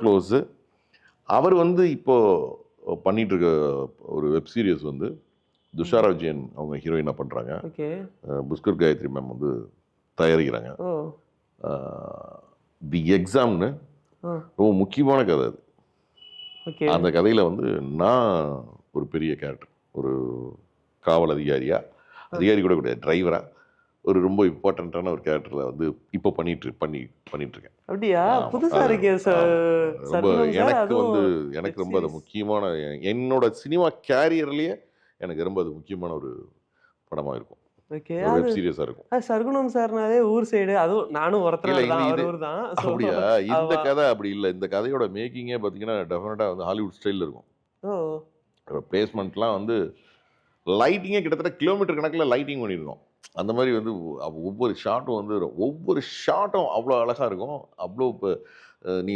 Close. அவர் வந்து இப்போ பண்ணிட்டு இருக்க ஒரு வெப் சீரிஸ் வந்து துஷாரா விஜயன் அவங்க ஹீரோயினா பண்றாங்க. ஓகே. புஷ்கர் காயத்ரி மேம் வந்து தயாரிக்கிறாங்க. ஓ. தி எக்ஸாம்னு ஆ. ரொம்ப முக்கியமான கதை அது. ஓகே. அந்த கதையில வந்து நான் ஒரு பெரிய கேரக்டர், ஒரு காவல் அதிகாரி கூட கிடையாது, டிரைவரா ஒரு ரொம்ப இம்பார்ட்டண்ட்டான ஒரு கேரக்டர்ல வந்து இப்போ பண்ணிட்டு இருக்கேன். அப்படியா? ஆமா. புதுசா அது இருக்கே ஆமா. ரொம்ப சர்க்குணம் சார். எனக்கு வந்து அதுவும் எனக்கு வெப் ரொம்ப அது சீரிஸ். முக்கியமான என்னோட சினிமா கேரியர்லயே எனக்கு ரொம்ப அது முக்கியமான ஒரு படமா இருக்கும். ஓகே. ஒரு அது வெப் சீரிஸா இருக்கும். சர்க்குணம் சார்னாலே ஊர் சைடு. அதுவும் நானும் இல்ல ஒரத்தநாடு இது தான். அவர் இது ஊர் தான். ஸோ அப்படியா? இந்த ஆமா. கதை அப்படி இல்ல. இந்த கதையோட மேக்கிங்கே பார்த்தீங்கன்னா, டெஃபினட்டா வந்து ஹாலிவுட் ஸ்டைல்ல இருக்கும். ஓ! பிளேஸ்மெண்ட்லாம் வந்து லைட்டிங்கே கிட்டத்தட்ட கிலோமீட்டர் கணக்குல லைட்டிங் பண்ணியிருக்கோம். அந்த மாரி வந்து ஒவ்வொரு ஷாட்டும் வந்து ஒவ்வொரு ஷாட்டும் அவ்வளோ அழகா இருக்கும். அவ்வளோ நீங்க